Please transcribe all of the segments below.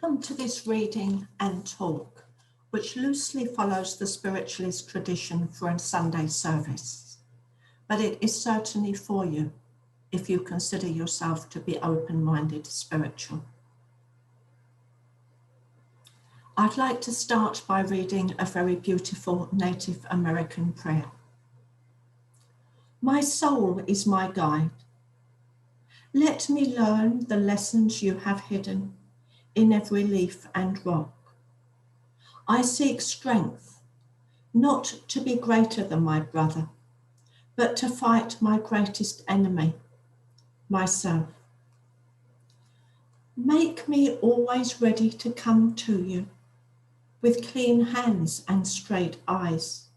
Welcome to this reading and talk, which loosely follows the spiritualist tradition for a Sunday service, but it is certainly for you if you consider yourself to be open-minded spiritual. I'd like to start by reading a very beautiful Native American prayer. My soul is my guide. Let me learn the lessons you have hidden in every leaf and rock. I seek strength, not to be greater than my brother, but to fight my greatest enemy, myself. Make me always ready to come to you with clean hands and straight eyes.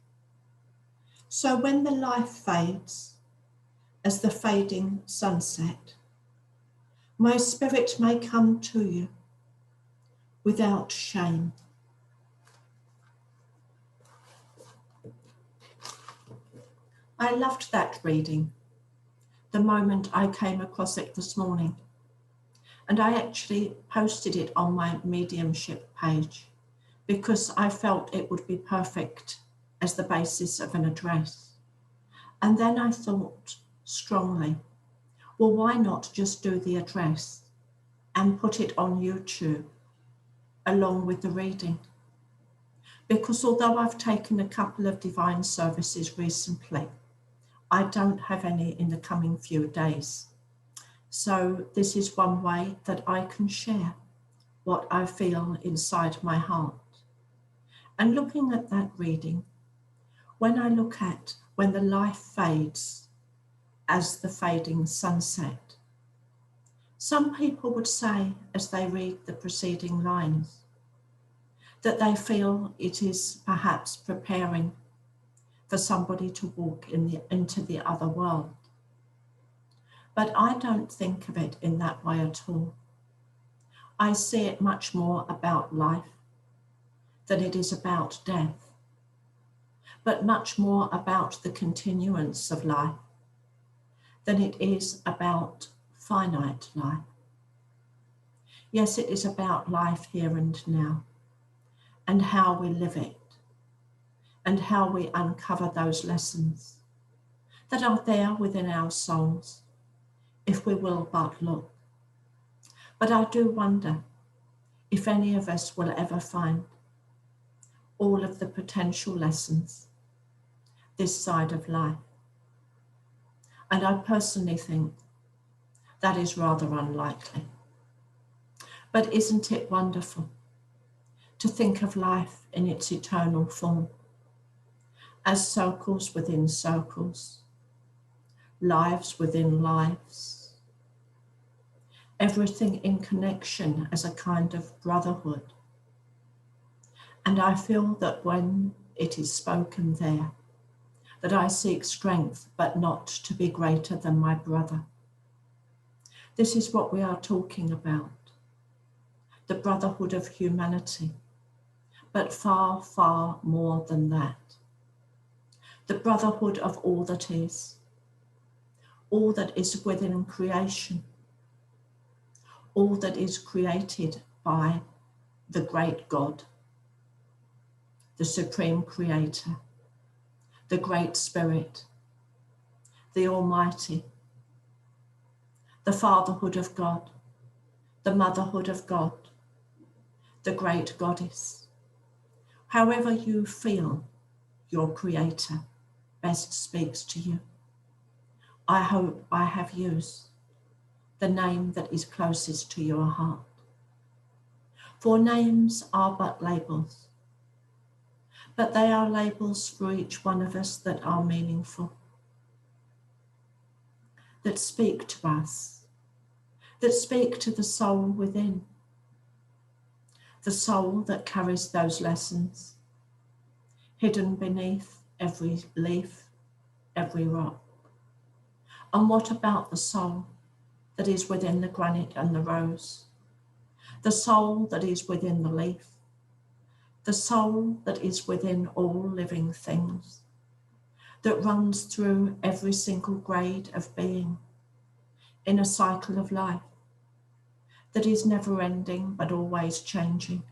So when the life fades, as the fading sunset, my spirit may come to you without shame. I loved that reading the moment I came across it this morning, and I actually posted it on my mediumship page because I felt it would be perfect as the basis of an address. And then I thought strongly, well, why not just do the address and put it on YouTube along with the reading? Because although I've taken a couple of divine services recently, I don't have any in the coming few days. So this is one way that I can share what I feel inside my heart. And looking at that reading, when I look at when the life fades as the fading sunset, some people would say as they read the preceding lines that they feel it is perhaps preparing for somebody to walk into the other world. But I don't think of it in that way at all. I see it much more about life than it is about death, but much more about the continuance of life than it is about finite life. Yes, it is about life here and now, and how we live it, and how we uncover those lessons that are there within our souls, if we will but look. But I do wonder if any of us will ever find all of the potential lessons this side of life. And I personally think that is rather unlikely. But isn't it wonderful to think of life in its eternal form, as circles within circles, lives within lives, everything in connection as a kind of brotherhood. And I feel that when it is spoken there, that I seek strength, but not to be greater than my brother. This is what we are talking about, the brotherhood of humanity, but far, far more than that. The brotherhood of all that is within creation, all that is created by the great God, the supreme creator, the great spirit, the almighty, the fatherhood of God, the motherhood of God, the great goddess. However you feel your creator best speaks to you, I hope I have used the name that is closest to your heart. For names are but labels, but they are labels for each one of us that are meaningful, that speak to us, that speak to the soul within, the soul that carries those lessons, hidden beneath every leaf, every rock. And what about the soul that is within the granite and the rose, the soul that is within the leaf, the soul that is within all living things, that runs through every single grade of being in a cycle of life, that is never ending but always changing,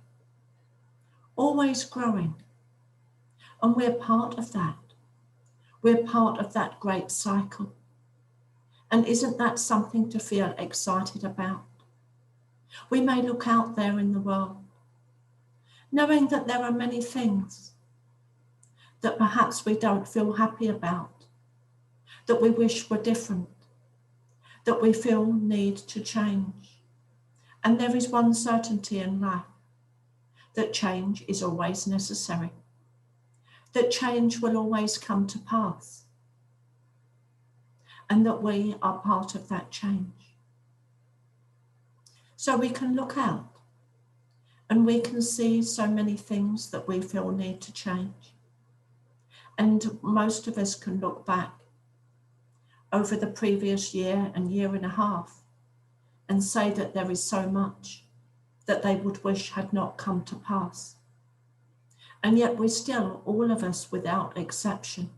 always growing. And we're part of that. We're part of that great cycle. And isn't that something to feel excited about? We may look out there in the world, knowing that there are many things that perhaps we don't feel happy about, that we wish were different, that we feel need to change. And there is one certainty in life, that change is always necessary, that change will always come to pass, and that we are part of that change. So we can look out and we can see so many things that we feel need to change. And most of us can look back over the previous year and year and a half and say that there is so much that they would wish had not come to pass. And yet we still, all of us without exception,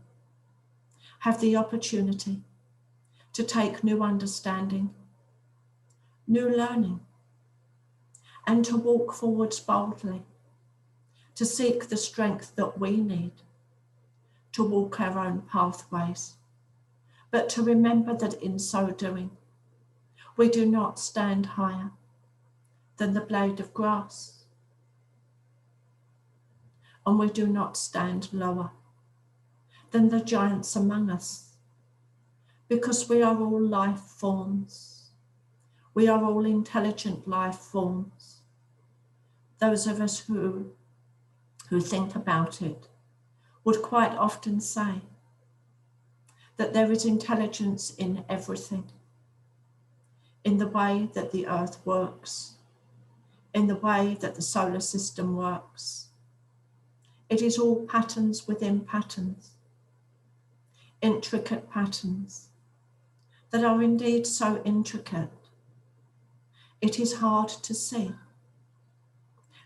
have the opportunity to take new understanding, new learning, and to walk forwards boldly, to seek the strength that we need to walk our own pathways, but to remember that in so doing, we do not stand higher than the blade of grass, and we do not stand lower than the giants among us, because we are all life forms. We are all intelligent life forms. Those of us who think about it would quite often say that there is intelligence in everything, in the way that the earth works, in the way that the solar system works. It is all patterns within patterns, intricate patterns that are indeed so intricate. It is hard to see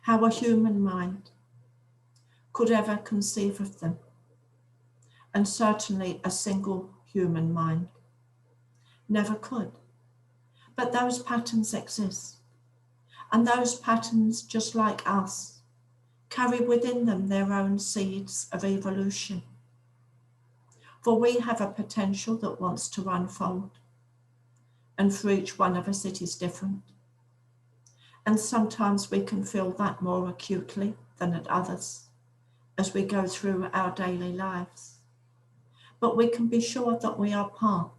how a human mind could ever conceive of them, and certainly a single human mind never could. But those patterns exist, and those patterns, just like us, carry within them their own seeds of evolution. For we have a potential that wants to unfold, and for each one of us it is different. And sometimes we can feel that more acutely than at others as we go through our daily lives. But we can be sure that we are part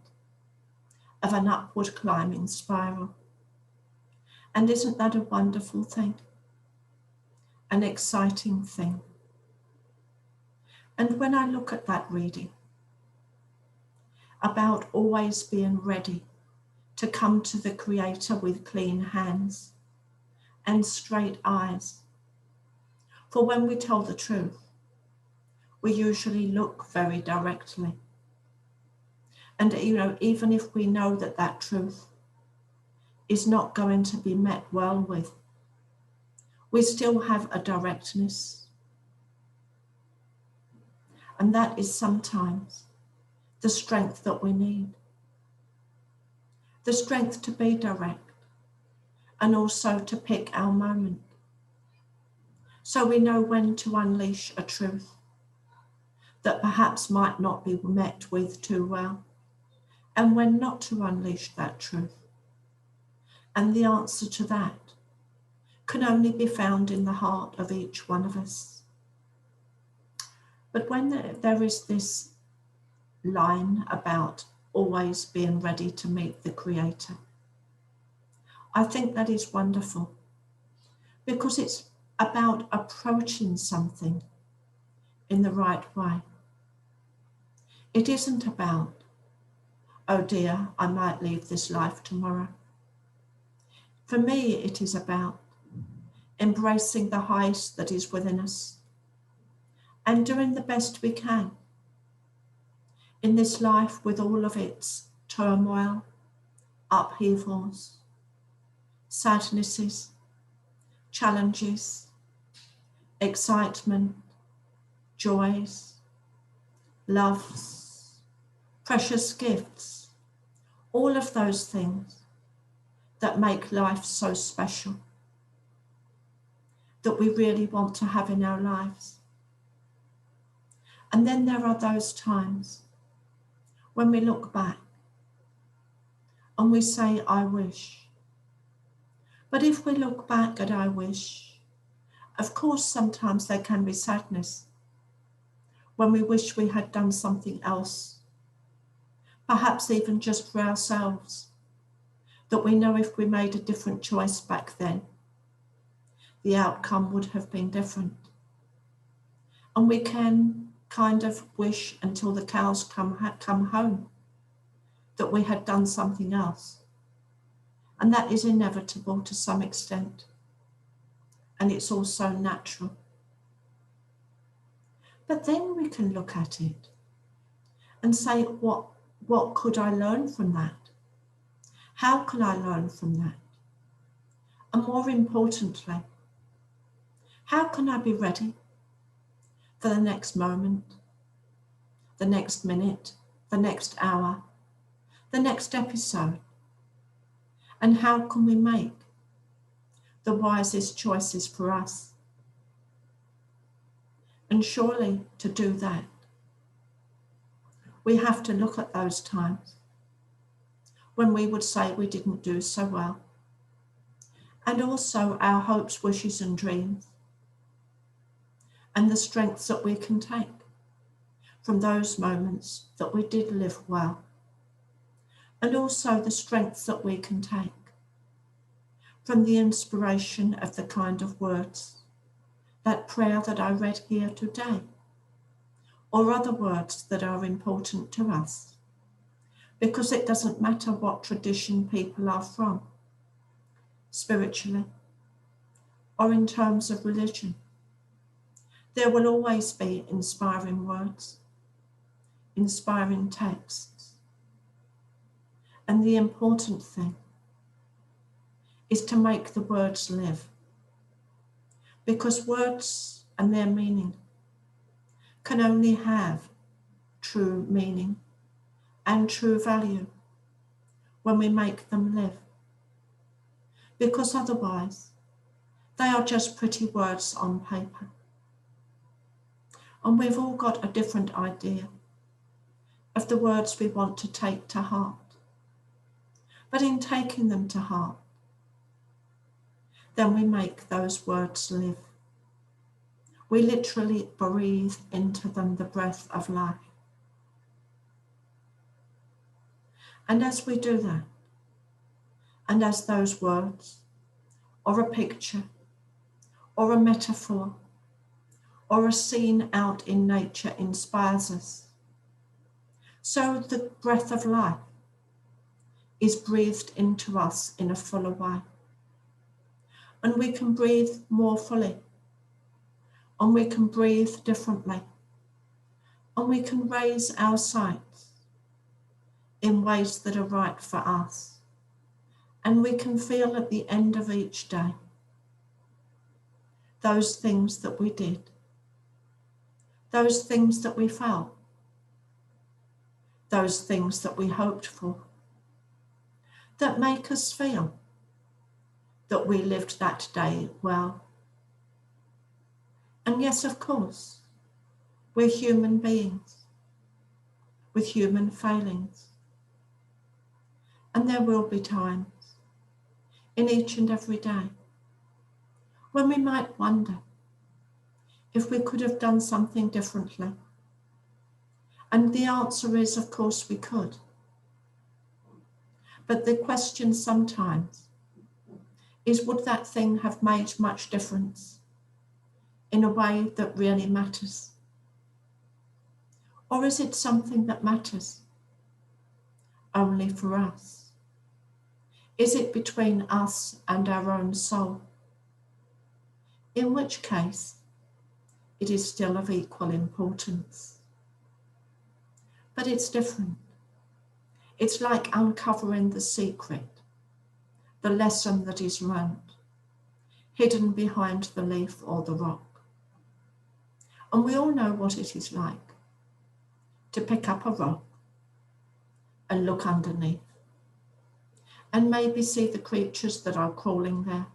of an upward climbing spiral. And isn't that a wonderful thing? An exciting thing. And when I look at that reading about always being ready to come to the Creator with clean hands and straight eyes, for when we tell the truth, we usually look very directly. And even if we know that that truth is not going to be met well with, we still have a directness. And that is sometimes the strength that we need. The strength to be direct and also to pick our moment. So we know when to unleash a truth that perhaps might not be met with too well, and when not to unleash that truth. And the answer to that can only be found in the heart of each one of us. But when there is this line about always being ready to meet the Creator, I think that is wonderful, because it's about approaching something in the right way. It isn't about, oh dear, I might leave this life tomorrow. For me, it is about embracing the highest that is within us and doing the best we can in this life with all of its turmoil, upheavals, sadnesses, challenges, excitement, joys, loves, precious gifts, all of those things that make life so special, that we really want to have in our lives. And then there are those times when we look back and we say, I wish. But if we look back at I wish, of course sometimes there can be sadness when we wish we had done something else, perhaps even just for ourselves, that we know if we made a different choice back then, the outcome would have been different. And we can kind of wish until the cows come home that we had done something else. And that is inevitable to some extent. And it's also natural. But then we can look at it and say, what could I learn from that? How can I learn from that? And more importantly, how can I be ready for the next moment, the next minute, the next hour, the next episode? And how can we make the wisest choices for us? And surely to do that, we have to look at those times when we would say we didn't do so well, and also our hopes, wishes and dreams, and the strengths that we can take from those moments that we did live well, and also the strengths that we can take from the inspiration of the kind of words, that prayer that I read here today, or other words that are important to us, because it doesn't matter what tradition people are from, spiritually, or in terms of religion. There will always be inspiring words, inspiring texts. And the important thing is to make the words live, because words and their meaning can only have true meaning and true value when we make them live, because otherwise they are just pretty words on paper. And we've all got a different idea of the words we want to take to heart. But in taking them to heart, then we make those words live. We literally breathe into them the breath of life. And as we do that, and as those words, or a picture, or a metaphor, or a scene out in nature inspires us, so the breath of life is breathed into us in a fuller way. And we can breathe more fully, and we can breathe differently, and we can raise our sights in ways that are right for us. And we can feel at the end of each day those things that we did, those things that we felt, those things that we hoped for, that make us feel that we lived that day well. And yes, of course, we're human beings with human failings. And there will be times in each and every day when we might wonder if we could have done something differently. And the answer is, of course, we could. But the question sometimes is, would that thing have made much difference in a way that really matters? Or is it something that matters only for us? Is it between us and our own soul? In which case, it is still of equal importance. But it's different. It's like uncovering the secret, the lesson that is learned, hidden behind the leaf or the rock. And we all know what it is like to pick up a rock and look underneath and maybe see the creatures that are crawling there,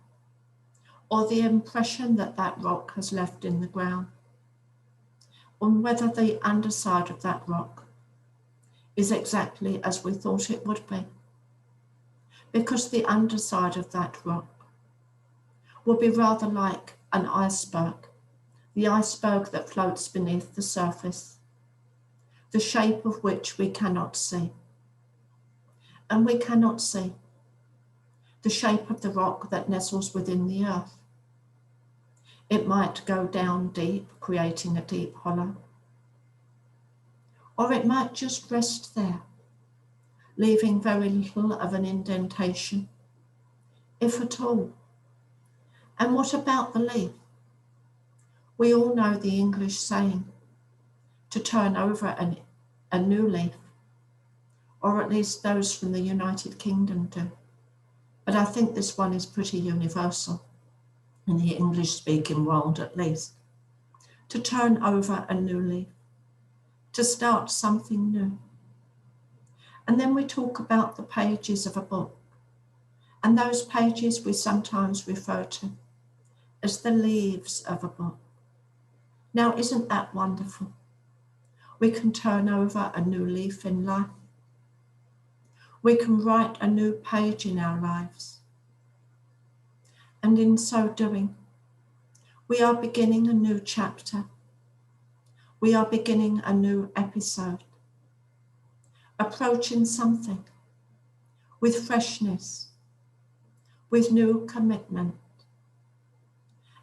or the impression that that rock has left in the ground, on whether the underside of that rock is exactly as we thought it would be. Because the underside of that rock will be rather like an iceberg, the iceberg that floats beneath the surface, the shape of which we cannot see. And we cannot see the shape of the rock that nestles within the earth. It might go down deep, creating a deep hollow. Or it might just rest there, leaving very little of an indentation, if at all. And what about the leaf? We all know the English saying, to turn over a new leaf, or at least those from the United Kingdom do. But I think this one is pretty universal, in the English-speaking world at least. To turn over a new leaf, to start something new. And then we talk about the pages of a book, and those pages we sometimes refer to as the leaves of a book. Now, isn't that wonderful? We can turn over a new leaf in life. We can write a new page in our lives. And in so doing, we are beginning a new chapter. We are beginning a new episode, approaching something with freshness, with new commitment.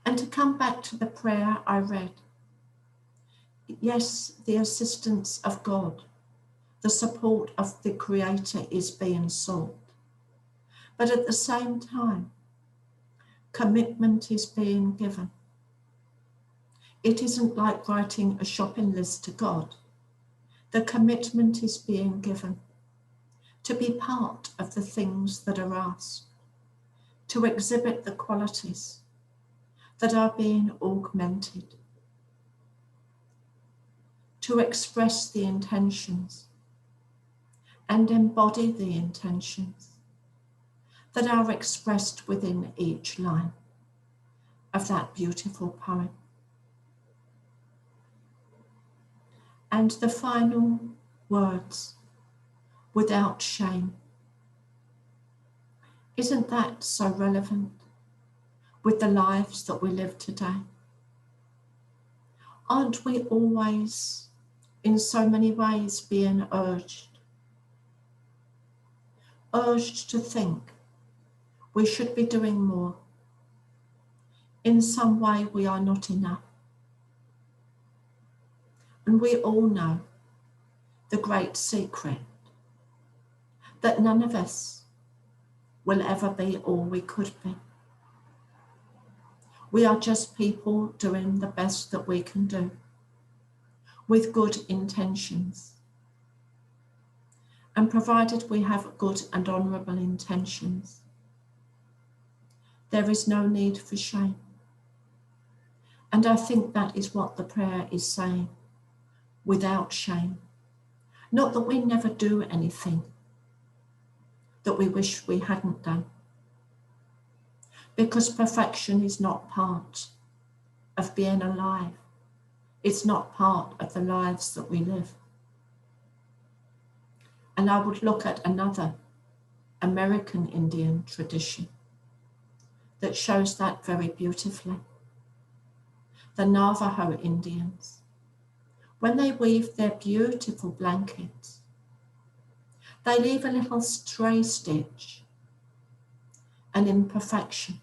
And to come back to the prayer I read, yes, the assistance of God, the support of the Creator is being sought. But at the same time, commitment is being given. It isn't like writing a shopping list to God. The commitment is being given to be part of the things that are asked, to exhibit the qualities that are being augmented, to express the intentions and embody the intentions that are expressed within each line of that beautiful poem. And the final words, without shame. Isn't that so relevant with the lives that we live today? Aren't we always, in so many ways, being urged to think we should be doing more? In some way we are not enough. And we all know the great secret, that none of us will ever be all we could be. We are just people doing the best that we can do, with good intentions. And provided we have good and honourable intentions, there is no need for shame. And I think that is what the prayer is saying, without shame. Not that we never do anything that we wish we hadn't done, because perfection is not part of being alive. It's not part of the lives that we live. And I would look at another American Indian tradition that shows that very beautifully. The Navajo Indians, when they weave their beautiful blankets, they leave a little stray stitch, an imperfection,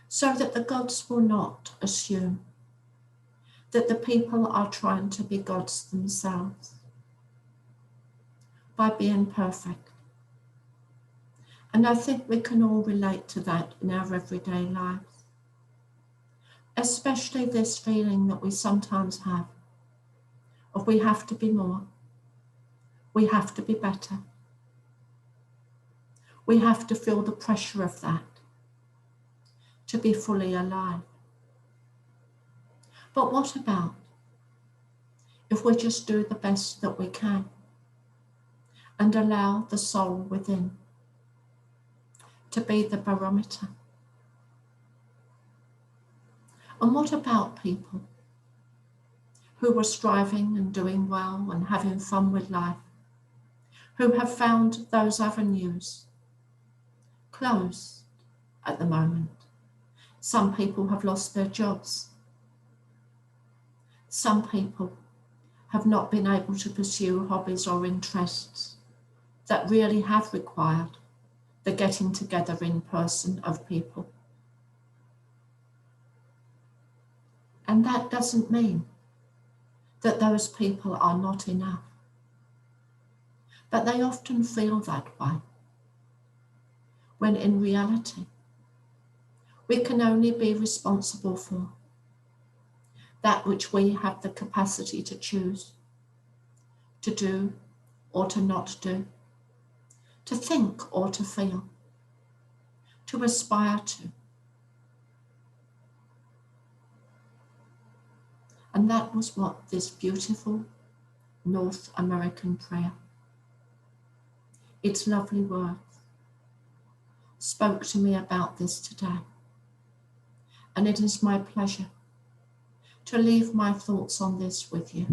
so that the gods will not assume that the people are trying to be gods themselves by being perfect. And I think we can all relate to that in our everyday lives, especially this feeling that we sometimes have of we have to be more, we have to be better, we have to feel the pressure of that to be fully alive. But what about if we just do the best that we can and allow the soul within to be the barometer. And what about people who are striving and doing well and having fun with life, who have found those avenues closed at the moment? Some people have lost their jobs. Some people have not been able to pursue hobbies or interests that really have required the getting together in person of people. And that doesn't mean that those people are not enough, but they often feel that way, when in reality, we can only be responsible for that which we have the capacity to choose, to do or to not do, to think or to feel, to aspire to. And that was what this beautiful North American prayer, its lovely words, spoke to me about this today. And it is my pleasure to leave my thoughts on this with you.